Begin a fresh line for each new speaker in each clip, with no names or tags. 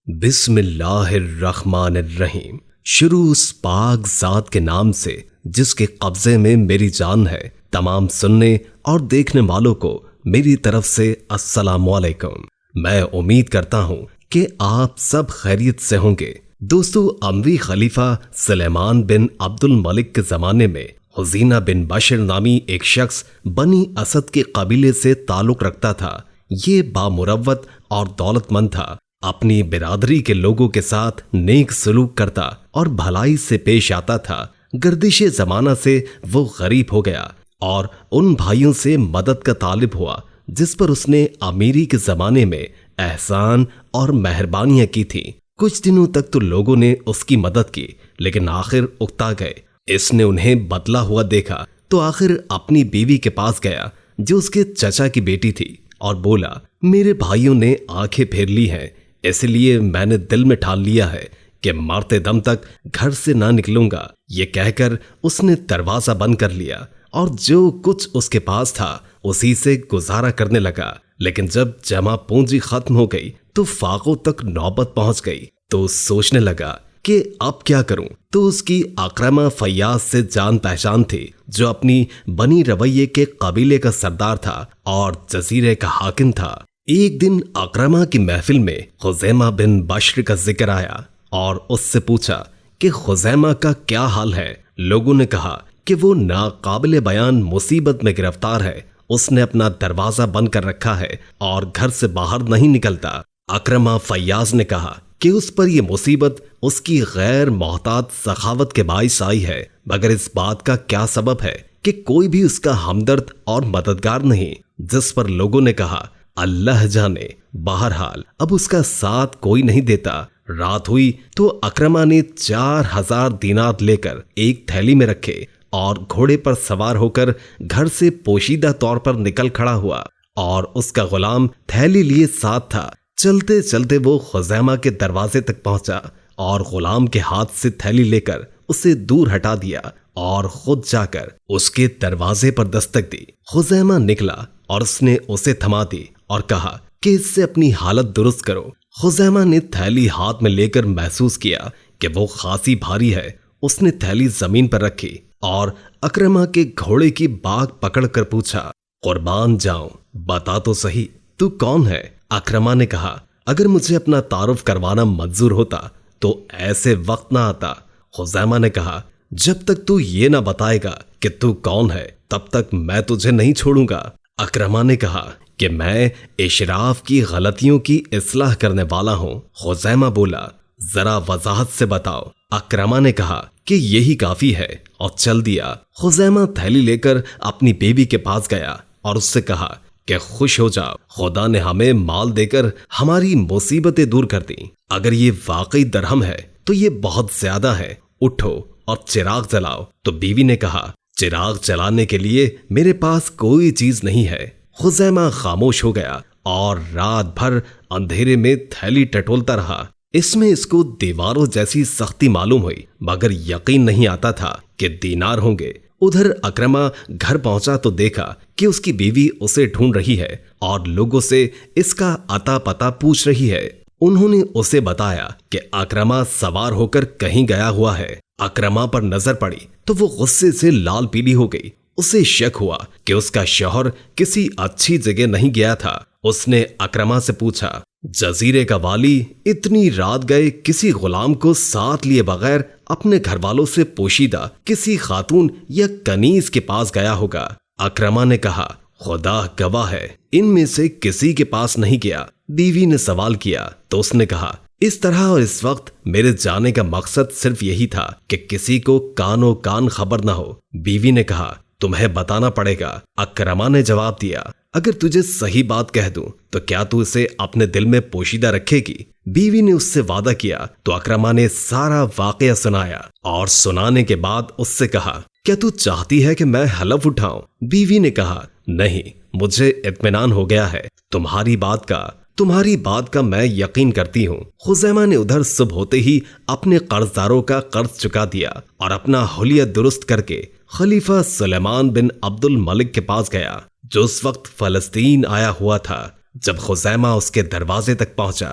بسم اللہ الرحمن الرحیم۔ شروع اس پاک ذات کے نام سے جس کے قبضے میں میری جان ہے۔ تمام سننے اور دیکھنے والوں کو میری طرف سے السلام علیکم۔ میں امید کرتا ہوں کہ آپ سب خیریت سے ہوں گے۔ دوستو، اموی خلیفہ سلیمان بن عبد الملک کے زمانے میں حزینہ بن بشر نامی ایک شخص بنی اسد کے قبیلے سے تعلق رکھتا تھا۔ یہ بامروت اور دولت مند تھا، اپنی برادری کے لوگوں کے ساتھ نیک سلوک کرتا اور بھلائی سے پیش آتا تھا۔ گردش زمانہ سے وہ غریب ہو گیا اور ان بھائیوں سے مدد کا طالب ہوا جس پر اس نے امیری کے زمانے میں احسان اور مہربانیاں کی تھی۔ کچھ دنوں تک تو لوگوں نے اس کی مدد کی، لیکن آخر اکتا گئے۔ اس نے انہیں بدلا ہوا دیکھا تو آخر اپنی بیوی کے پاس گیا جو اس کے چچا کی بیٹی تھی اور بولا، میرے بھائیوں نے آنکھیں پھیر لی ہیں، اس لیے میں نے دل میں ٹھان لیا ہے کہ مرتے دم تک گھر سے نہ نکلوں گا۔ یہ کہہ کر اس نے دروازہ بند کر لیا اور جو کچھ اس کے پاس تھا اسی سے گزارا کرنے لگا۔ لیکن جب جمع پونجی ختم ہو گئی تو فاقوں تک نوبت پہنچ گئی تو سوچنے لگا کہ اب کیا کروں۔ تو اس کی اکرمہ فیاض سے جان پہچان تھی جو اپنی بنی رویے کے قبیلے کا سردار تھا اور جزیرے کا حاکم تھا۔ ایک دن اکرمہ کی محفل میں خزیمہ بن بشر کا ذکر آیا اور اس سے پوچھا کہ خزیمہ کا کیا حال ہے۔ لوگوں نے کہا کہ وہ ناقابل بیان مصیبت میں گرفتار ہے، اس نے اپنا دروازہ بند کر رکھا ہے اور گھر سے باہر نہیں نکلتا۔ اکرمہ فیاض نے کہا کہ اس پر یہ مصیبت اس کی غیر محتاط سخاوت کے باعث آئی ہے، مگر اس بات کا کیا سبب ہے کہ کوئی بھی اس کا ہمدرد اور مددگار نہیں۔ جس پر لوگوں نے کہا، اللہ جانے، بہرحال اب اس کا ساتھ کوئی نہیں دیتا۔ رات ہوئی تو اکرمہ نے 4000 دینار لے کر ایک تھیلی میں رکھے اور گھوڑے پر سوار ہو کر گھر سے پوشیدہ طور پر نکل کھڑا ہوا اور اس کا غلام تھیلی لیے ساتھ تھا۔ چلتے چلتے وہ خزیمہ کے دروازے تک پہنچا اور غلام کے ہاتھ سے تھیلی لے کر اسے دور ہٹا دیا اور خود جا کر اس کے دروازے پر دستک دی۔ خزیمہ نکلا اور اس نے اسے تھما دی اور کہا کہ اس سے اپنی حالت درست کرو۔ خزیمہ نے تھیلی ہاتھ میں لے کر محسوس کیا کہ وہ خاصی بھاری ہے۔ اس نے تھیلی زمین پر رکھی اور اکرمہ کے گھوڑے کی باگ پکڑ کر پوچھا، قربان جاؤں، بتا تو صحیح، تو کون ہے؟ اکرمہ نے کہا، اگر مجھے اپنا تعارف کروانا منظور ہوتا تو ایسے وقت نہ آتا۔ خزیمہ نے کہا، جب تک تو یہ نہ بتائے گا کہ تو کون ہے تب تک میں تجھے نہیں چھوڑوں گا۔ اکرمہ نے کہا کہ میں اشراف کی غلطیوں کی اصلاح کرنے والا ہوں۔ خزیمہ بولا، ذرا وضاحت سے بتاؤ۔ اکرمہ نے کہا کہ یہی کافی ہے اور چل دیا۔ خزیمہ تھیلی لے کر اپنی بیوی کے پاس گیا اور اس سے کہا کہ خوش ہو جاؤ، خدا نے ہمیں مال دے کر ہماری مصیبتیں دور کر دیں۔ اگر یہ واقعی درہم ہے تو یہ بہت زیادہ ہے، اٹھو اور چراغ جلاؤ۔ تو بیوی نے کہا، چراغ جلانے کے لیے میرے پاس کوئی چیز نہیں ہے۔ خزیمہ خاموش ہو گیا اور رات بھر اندھیرے میں تھیلی ٹٹولتا رہا۔ اس میں اس کو دیواروں جیسی سختی معلوم ہوئی، مگر یقین نہیں آتا تھا کہ دینار ہوں گے۔ ادھر اکرمہ گھر پہنچا تو دیکھا کہ اس کی بیوی اسے ڈھونڈ رہی ہے اور لوگوں سے اس کا اتا پتا پوچھ رہی ہے۔ انہوں نے اسے بتایا کہ اکرمہ سوار ہو کر کہیں گیا ہوا ہے۔ اکرمہ پر نظر پڑی تو وہ غصے سے لال پیلی ہو گئی۔ اسے شک ہوا کہ اس کا شوہر کسی اچھی جگہ نہیں گیا تھا۔ اس نے اکرمہ سے پوچھا، جزیرے کا والی اتنی رات گئے کسی غلام کو ساتھ لیے بغیر اپنے گھر والوں سے پوشیدہ کسی خاتون یا کنیز کے پاس گیا ہوگا؟ اکرمہ نے کہا، خدا گواہ ہے، ان میں سے کسی کے پاس نہیں گیا۔ بیوی نے سوال کیا تو اس نے کہا، اس طرح اور اس وقت میرے جانے کا مقصد صرف یہی تھا کہ کسی کو کانوں کان خبر نہ ہو۔ بیوی نے کہا، تمہیں بتانا پڑے گا۔ اکرمہ نے جواب دیا، اگر تجھے صحیح بات کہہ دوں تو کیا تو اسے اپنے دل میں پوشیدہ رکھے گی؟ بیوی نے اس سے وعدہ کیا تو اکرمہ نے سارا واقعہ سنایا اور سنانے کے بعد اس سے کہا، کیا تو چاہتی ہے کہ میں حلف اٹھاؤں؟ بیوی نے کہا، نہیں، مجھے اطمینان ہو گیا ہے، تمہاری بات کا میں یقین کرتی ہوں۔ خزیمہ نے ادھر صبح ہوتے ہی اپنے قرض داروں کا قرض چکا دیا اور اپنا حلیہ درست کر کے خلیفہ سلیمان بن عبد الملک کے پاس گیا جو اس وقت فلسطین آیا ہوا تھا۔ جب خزیمہ اس کے دروازے تک پہنچا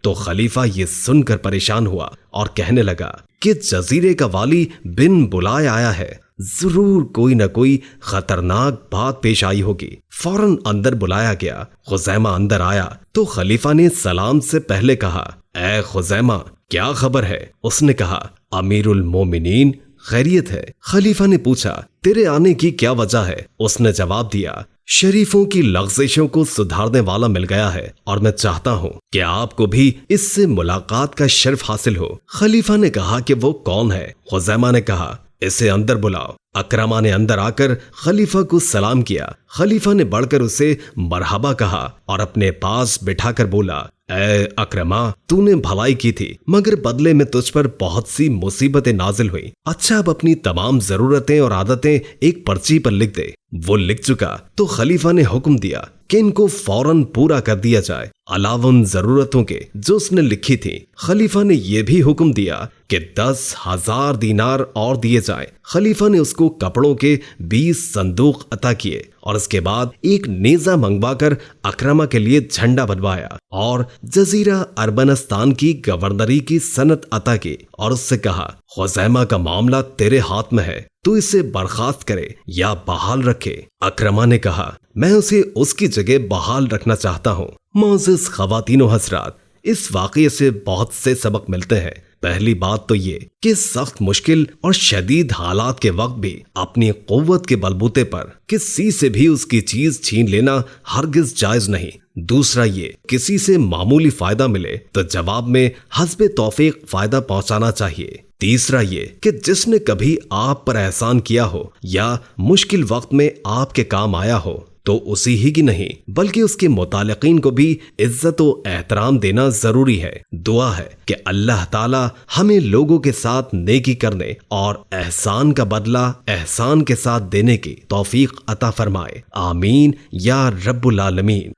تو خلیفہ یہ سن کر پریشان ہوا اور کہنے لگا کہ جزیرے کا والی بن بلائے آیا ہے، ضرور کوئی نہ کوئی خطرناک بات پیش آئی ہوگی۔ فوراً اندر بلایا گیا۔ خزیمہ اندر آیا تو خلیفہ نے سلام سے پہلے کہا، اے خزیمہ کیا خبر ہے؟ اس نے کہا، امیر المومنین خیریت ہے۔ خلیفہ نے پوچھا، تیرے آنے کی کیا وجہ ہے؟ اس نے جواب دیا، شریفوں کی لغزشوں کو سدھارنے والا مل گیا ہے اور میں چاہتا ہوں کہ آپ کو بھی اس سے ملاقات کا شرف حاصل ہو۔ خلیفہ نے کہا کہ وہ کون ہے؟ خزیمہ نے کہا، اسے اندر بلاؤ۔ اکرمہ نے اندر آ کر خلیفہ کو سلام کیا۔ خلیفہ نے بڑھ کر اسے مرحبا کہا اور اپنے پاس بٹھا کر بولا، اے اکرمہ، تو نے بھلائی کی تھی مگر بدلے میں تجھ پر بہت سی مصیبتیں نازل ہوئی۔ اچھا اب اپنی تمام ضرورتیں اور عادتیں ایک پرچی پر لکھ دے۔ وہ لکھ چکا تو خلیفہ نے حکم دیا کہ ان کو فوراً پورا کر دیا جائے، علاوہ ان ضرورتوں کے جو اس نے لکھی تھی۔ خلیفہ نے یہ بھی حکم دیا کہ 10,000 دینار اور دیے جائیں۔ خلیفہ نے اس کو کپڑوں کے 20 صندوق عطا کیے اور اس کے بعد ایک نیزہ منگوا کر اکرمہ کے لیے جھنڈا بنوایا اور جزیرہ اربنستان کی گورنری کی سند عطا کی اور اس سے کہا، خزیمہ کا معاملہ تیرے ہاتھ میں ہے، تو اسے برخاست کرے یا بحال رکھے۔ اکرمہ نے کہا، میں اسے اس کی جگہ بحال رکھنا چاہتا ہوں۔ معزز خواتین و حضرات، اس واقعے سے بہت سے سبق ملتے ہیں۔ پہلی بات تو یہ کہ سخت مشکل اور شدید حالات کے وقت بھی اپنی قوت کے بلبوتے پر کسی سے بھی اس کی چیز چھین لینا ہرگز جائز نہیں۔ دوسرا یہ، کسی سے معمولی فائدہ ملے تو جواب میں حسب توفیق فائدہ پہنچانا چاہیے۔ تیسرا یہ کہ جس نے کبھی آپ پر احسان کیا ہو یا مشکل وقت میں آپ کے کام آیا ہو تو اسی ہی کی نہیں بلکہ اس کے متعلقین کو بھی عزت و احترام دینا ضروری ہے۔ دعا ہے کہ اللہ تعالی ہمیں لوگوں کے ساتھ نیکی کرنے اور احسان کا بدلہ احسان کے ساتھ دینے کی توفیق عطا فرمائے، آمین یا رب العالمین۔